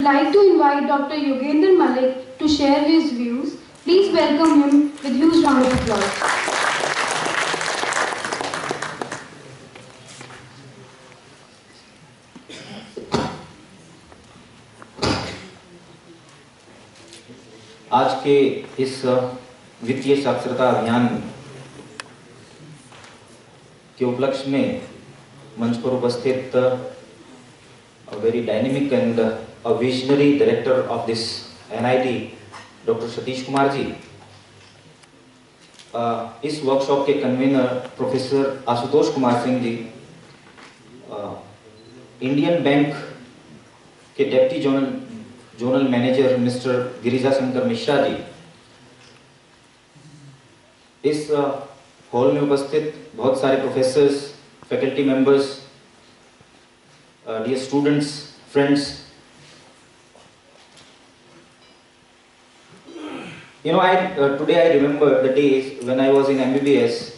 I'd like to invite Dr. Yogender Malik to share his views. Please welcome him with huge round of applause. आज के इस वित्तीय साक्षरता अभियान के उपलक्ष्य में मंच पर उपस्थित very dynamic and a visionary director of this NIT, Dr. Satish Kumar ji, इस वर्कशॉप के convener professor Ashutosh Kumar Singh ji, Indian Bank के deputy zonal manager mister Girija Shankar Mishra ji, इस हॉल में उपस्थित बहुत सारे professors, faculty members, dear students, friends. You know, today I remember the days when I was in MBBS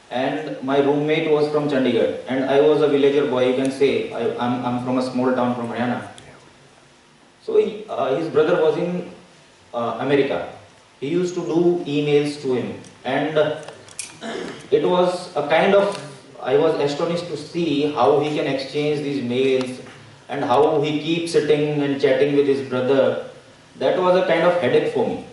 and my roommate was from Chandigarh and I was a villager boy, you can say. I'm from a small town from Haryana. So his brother was in America. He used to do emails to him and it was a kind of, I was astonished to see how he can exchange these mails and how he keeps sitting and chatting with his brother. That was a kind of headache for me.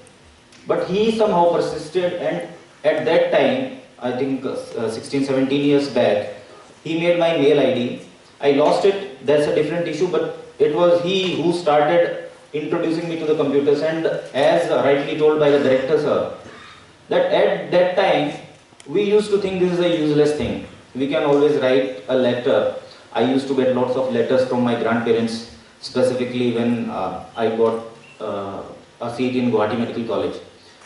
But he somehow persisted, and at that time, I think 16, 17 years back, he made my mail ID. I lost it, that's a different issue, but it was he who started introducing me to the computers, and as rightly told by the director sir, that at that time, we used to think this is a useless thing. We can always write a letter. I used to get lots of letters from my grandparents, specifically when I got a seat in Guwahati Medical College.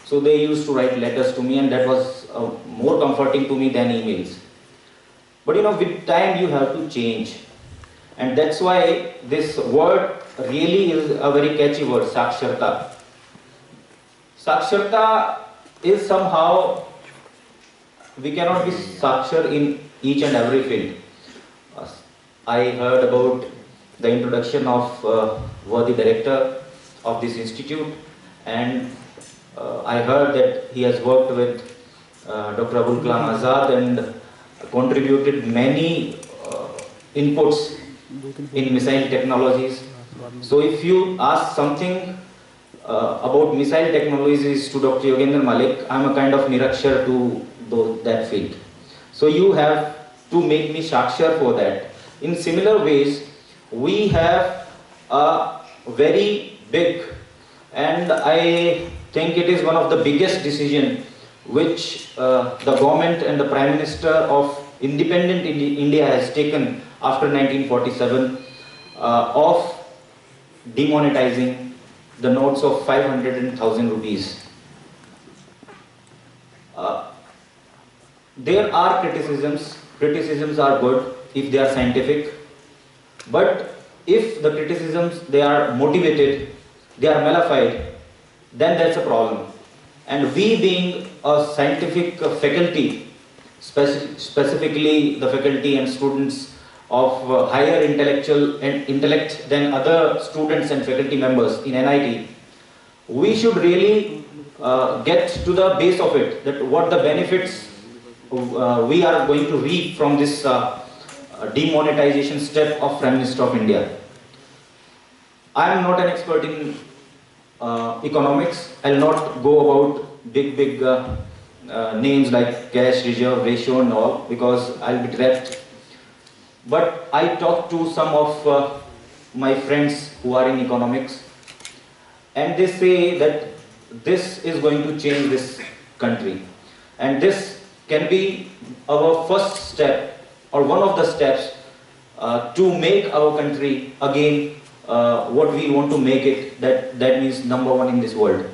So they used to write letters to me and that was more comforting to me than emails. But you know, with time you have to change. And that's why this word really is a very catchy word, Saksharta. Saksharta is somehow, we cannot be Sakshar in each and every field. I heard about the introduction of worthy director of this institute, and I heard that he has worked with Dr. Abul Kalam Azad and contributed many inputs in missile technologies. So if you ask something about missile technologies to Dr. Yogender Malik, I am a kind of nirakshar to that field. So you have to make me Sakshar for that. In similar ways, we have a very big, and I think it is one of the biggest decisions which the government and the Prime Minister of independent India has taken after 1947 of demonetizing the notes of 500 and 1000 rupees. There are criticisms are good if they are scientific, but if the criticisms they are motivated, they are malafide, then that's a problem. And we being a scientific faculty, specifically the faculty and students of higher intellect than other students and faculty members in NIT, we should really get to the base of it, that what the benefits we are going to reap from this demonetization step of Prime Minister of India. I am not an expert in economics. I will not go about big names like cash reserve ratio and all, because I will be trapped. But I talked to some of my friends who are in economics, and they say that this is going to change this country, and this can be our first step or one of the steps to make our country again what we want to make it, that means number one in this world.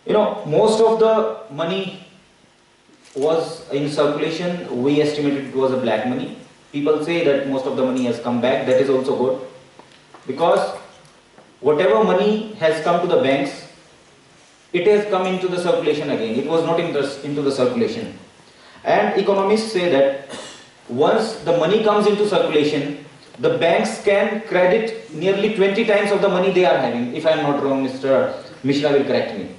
You know, most of the money was in circulation. We estimated it was a black money. People say that most of the money has come back. That is also good, because whatever money has come to the banks, it has come into the circulation again. It was not into the circulation. And economists say that once the money comes into circulation the banks can credit nearly 20 times of the money they are having. If I am not wrong, Mr. Mishra will correct me.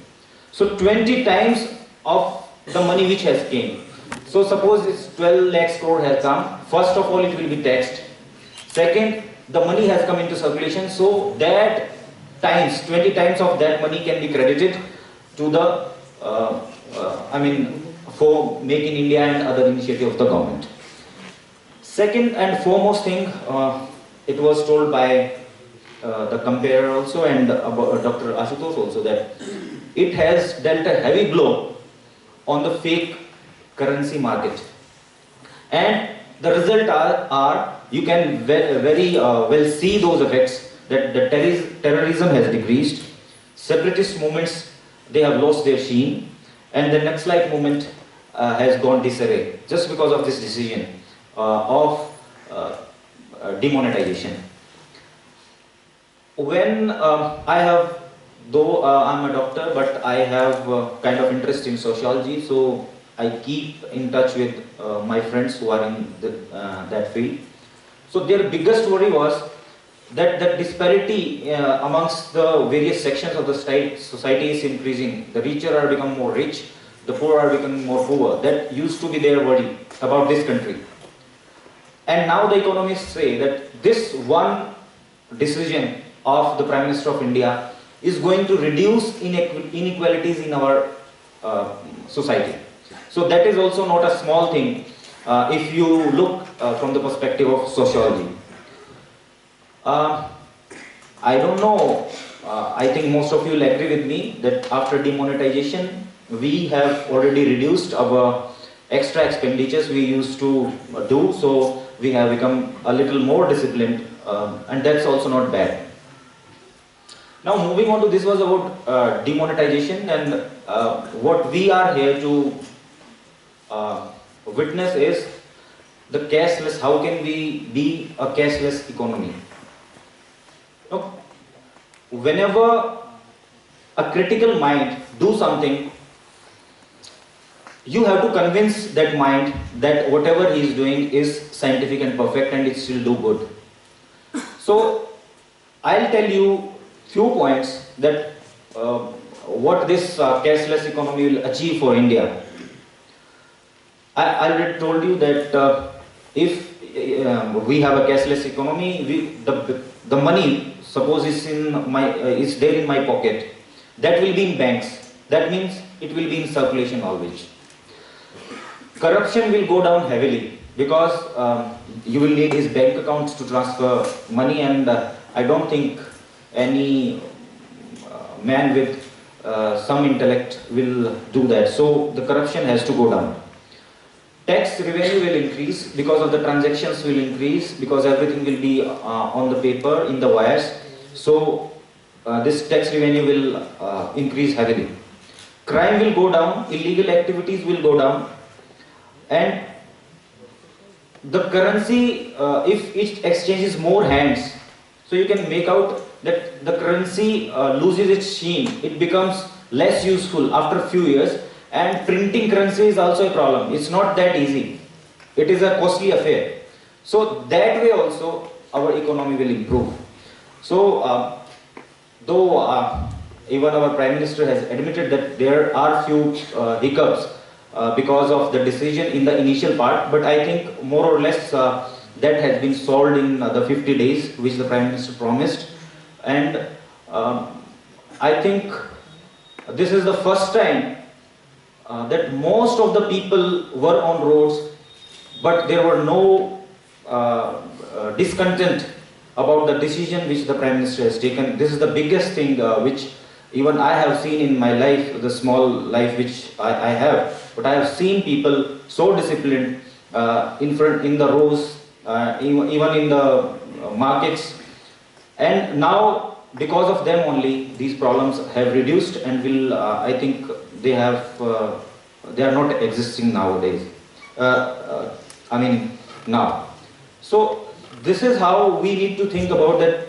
So 20 times of the money which has came. So suppose it's 12 lakhs crore has come. First of all, it will be taxed. Second, the money has come into circulation, so that times, 20 times of that money can be credited to the, for Make in India and other initiative of the government. Second and foremost thing, it was told by the comparer also and Dr. Ashutosh also, that it has dealt a heavy blow on the fake currency market. And the result are you can very well see those effects, that the terrorism has decreased, separatist movements, they have lost their sheen, and the Naxalite movement has gone disarray just because of this decision of demonetization. When I have, though I'm a doctor, but I have kind of interest in sociology, so I keep in touch with my friends who are in that field. So their biggest worry was that the disparity amongst the various sections of the society is increasing. The richer are becoming more rich, the poor are becoming more poor. That used to be their worry about this country. And now the economists say that this one decision of the Prime Minister of India is going to reduce inequalities in our society. So that is also not a small thing if you look from the perspective of sociology. I don't know, I think most of you will agree with me that after demonetization, we have already reduced our extra expenditures we used to do, so we have become a little more disciplined, and that's also not bad. Now moving on to, this was about demonetization, and what we are here to witness is the cashless. How can we be a cashless economy? Now, whenever a critical mind do something, you have to convince that mind that whatever he is doing is scientific and perfect and it will do good. So I'll tell you few points that what this cashless economy will achieve for India. I already told you that if we have a cashless economy, the money, suppose is there in my pocket, that will be in banks. That means it will be in circulation always. Corruption will go down heavily because you will need his bank accounts to transfer money, and I don't think any man with some intellect will do that. So the corruption has to go down. Tax revenue will increase because of the transactions will increase, because everything will be on the paper, in the wires. So this tax revenue will increase heavily. Crime will go down, illegal activities will go down, and the currency, if it exchanges more hands, so you can make out that the currency loses its sheen, it becomes less useful after a few years. And printing currency is also a problem. It's not that easy. It is a costly affair. So that way also our economy will improve. So though even our Prime Minister has admitted that there are few hiccups because of the decision in the initial part, but I think more or less that has been solved in the 50 days which the Prime Minister promised. And I think this is the first time that most of the people were on roads, but there were no discontent about the decision which the Prime Minister has taken. This is the biggest thing which even I have seen in my life, the small life which I have. But I have seen people so disciplined in the roads, even in the markets, and now because of them only these problems have reduced and will I think they are not existing nowadays. Now. So this is how we need to think about that.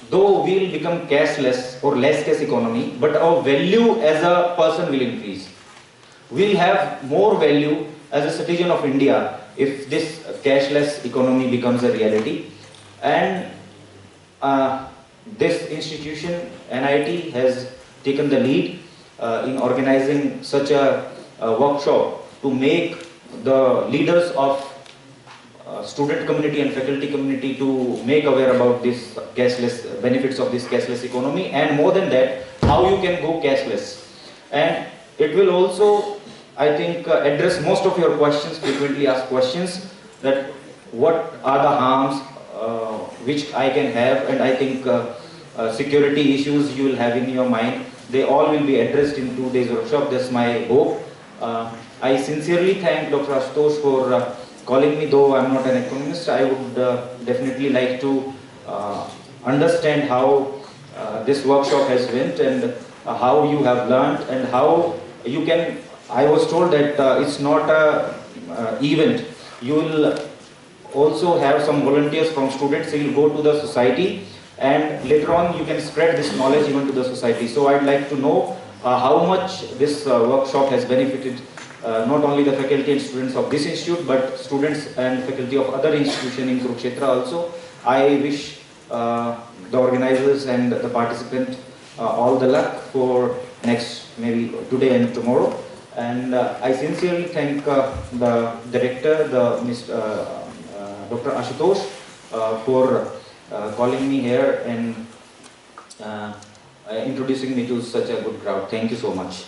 Though we will become cashless or less cash economy, but our value as a person will increase. We will have more value as a citizen of India if this cashless economy becomes a reality. And this institution, NIT, has taken the lead in organizing such a workshop to make the leaders of student community and faculty community to make aware about this cashless benefits of this cashless economy, and more than that, how you can go cashless. And it will also, I think, address most of your questions, frequently asked questions, that what are the harms which I can have, and I think security issues you will have in your mind. They all will be addressed in 2 days workshop. That's my hope. I sincerely thank Dr. Ashutosh for calling me, though I'm not an economist. I would definitely like to understand how this workshop has went, and how you have learned, and how you can. I was told that it's not a event. You will also have some volunteers from students who will go to the society, and later on you can spread this knowledge even to the society. So I'd like to know how much this workshop has benefited not only the faculty and students of this institute, but students and faculty of other institutions in Kurukshetra also. I wish the organizers and the participant all the luck for next, maybe today and tomorrow. And I sincerely thank the director, Dr. Ashutosh, for calling me here and introducing me to such a good crowd. Thank you so much.